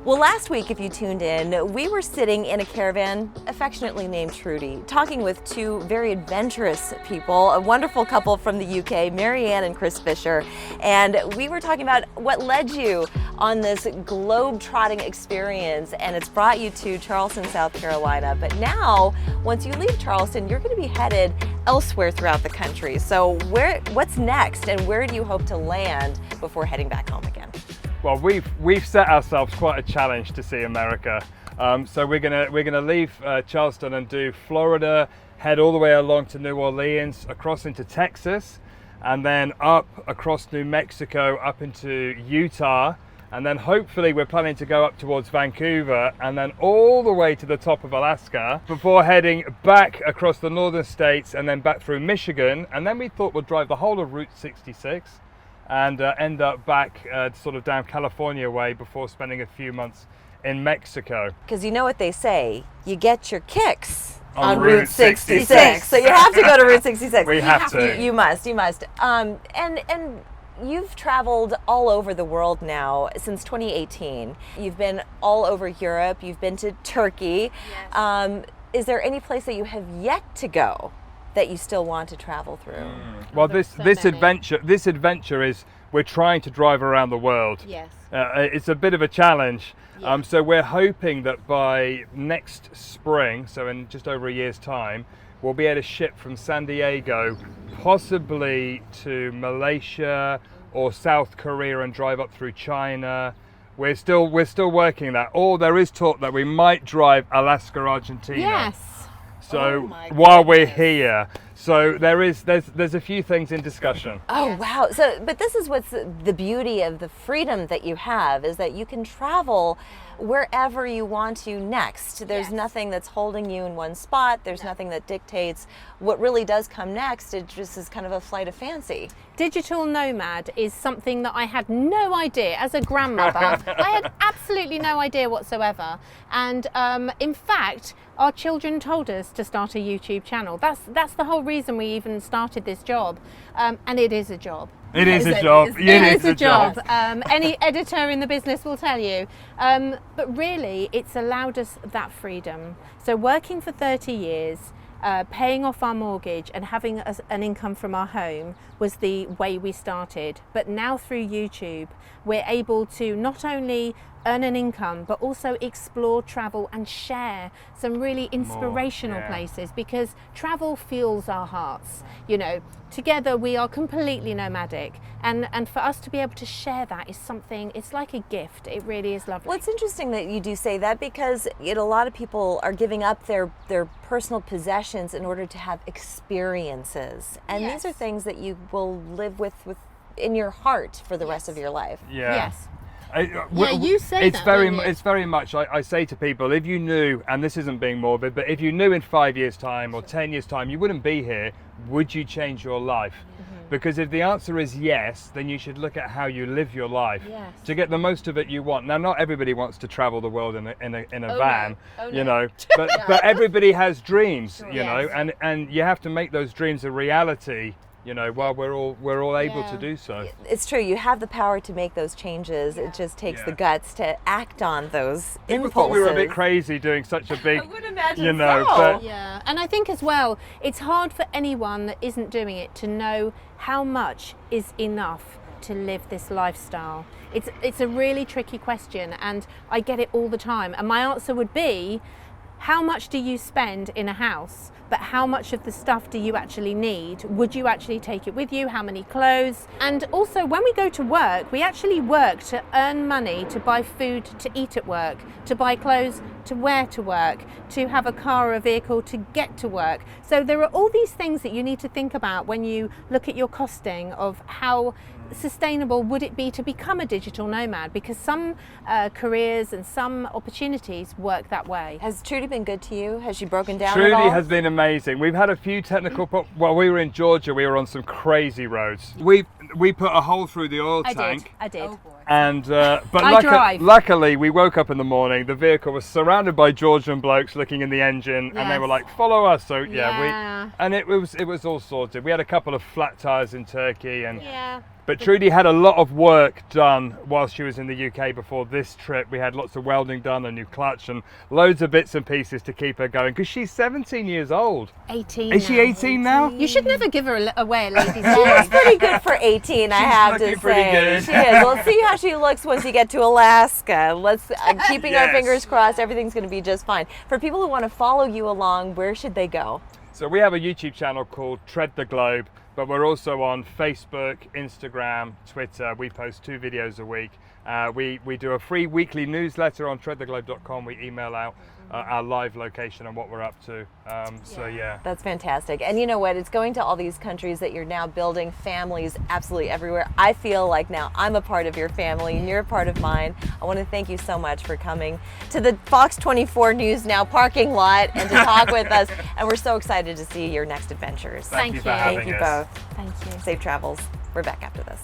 Well, last week, if you tuned in, we were sitting in a caravan affectionately named Trudy, talking with two very adventurous people, a wonderful couple from the UK, Marianne and Chris Fisher, and we were talking about what led you on this globe-trotting experience, and it's brought you to Charleston, South Carolina. But now, once you leave Charleston, you're going to be headed elsewhere throughout the country. So what's next, and where do you hope to land before heading back home again? Well, we've set ourselves quite a challenge to see America. So we're gonna leave Charleston and do Florida, head all the way along to New Orleans, across into Texas, and then up across New Mexico, up into Utah, and then hopefully we're planning to go up towards Vancouver and then all the way to the top of Alaska before heading back across the northern states and then back through Michigan. And then we thought we'd drive the whole of Route 66 and end up back sort of down California way before spending a few months in Mexico. Because you know what they say, you get your kicks on Route 66. So you have to go to Route 66. We have to. You must. And you've traveled all over the world now since 2018. You've been all over Europe. You've been to Turkey. Yes. Is there any place that you have yet to go that you still want to travel through? Well, this adventure is, we're trying to drive around the world. Yes. It's a bit of a challenge. Yeah. So we're hoping that by next spring, so in just over a year's time, we'll be able to ship from San Diego possibly to Malaysia or South Korea and drive up through China. We're still working that. Or there is talk that we might drive Alaska, Argentina. Yes. So while we're here, so there's a few things in discussion. Oh wow! But this is what's the beauty of the freedom that you have, is that you can travel wherever you want to next. There's nothing that's holding you in one spot. There's nothing that dictates what really does come next. It just is kind of a flight of fancy. Digital nomad is something that I had no idea as a grandmother. I had absolutely no idea whatsoever. And in fact, our children told us to start a YouTube channel. That's the whole reason we even started this job. And it is a job. It is a job. It is a job. Any editor in the business will tell you. But really, it's allowed us that freedom. So working for 30 years, paying off our mortgage and having an income from our home was the way we started. But now through YouTube, we're able to not only earn an income, but also explore, travel and share some really inspirational places, because travel fuels our hearts. You know, together we are completely nomadic, and for us to be able to share that is something, it's like a gift. It really is lovely. Well, it's interesting that you do say that, because a lot of people are giving up their personal possessions in order to have experiences, and these are things that you will live with in your heart for the rest of your life. Yes. You say it's very much. I say to people, if you knew, and this isn't being morbid, but if you knew in 5 years' time or 10 years' time you wouldn't be here, would you change your life? Because if the answer is yes, then you should look at how you live your life to get the most of it you want. Now, not everybody wants to travel the world in a van, you know, but everybody has dreams, you know, and you have to make those dreams a reality. You know, while we're all able to do so. It's true. You have the power to make those changes. It just takes the guts to act on those People impulses. thought we were a bit crazy doing such a big, I would imagine you know. so. But And I think as well, it's hard for anyone that isn't doing it to know how much is enough to live this lifestyle. It's a really tricky question, and I get it all the time. And my answer would be, how much do you spend in a house? But how much of the stuff do you actually need? Would you actually take it with you? How many clothes? And also, when we go to work, we actually work to earn money, to buy food to eat at work, to buy clothes to wear to work, to have a car or a vehicle to get to work. So there are all these things that you need to think about when you look at your costing of how sustainable would it be to become a digital nomad, because some careers and some opportunities work that way. Has Trudy been good to you? Has she broken down Trudy at all? has been amazing. We've had a few technical while we were in Georgia, we were on some crazy roads. We put a hole through the oil tank. I did. Oh, boy. And but I drive. luckily we woke up in the morning, the vehicle was surrounded by Georgian blokes looking in the engine, and they were like, follow us. So Yeah. and it was all sorted. We had a couple of flat tires in Turkey, and But Trudy had a lot of work done while she was in the UK before this trip. We had lots of welding done, a new clutch, and loads of bits and pieces to keep her going, because she's 17 years old. 18 Is she 18 now? You should never give her away a lady's She's name. pretty good for 18, I have to looking pretty say. good. She is. Let's see how she looks once you get to Alaska. Let's keeping our Yes. fingers crossed. Everything's going to be just fine. For people who want to follow you along, where should they go? So we have a YouTube channel called Tread the Globe, but we're also on Facebook, Instagram, Twitter. We post 2 videos a week. We do a free weekly newsletter on treadtheglobe.com. We email out our live location and what we're up to. So yeah. That's fantastic. And you know what? It's going to all these countries that you're now building families absolutely everywhere. I feel like now I'm a part of your family and you're a part of mine. I want to thank you so much for coming to the Fox 24 News Now parking lot and to talk with us. And we're so excited to see your next adventures. Thank you for you. having Thank you us. both. Thank you. Safe travels. We're back after this.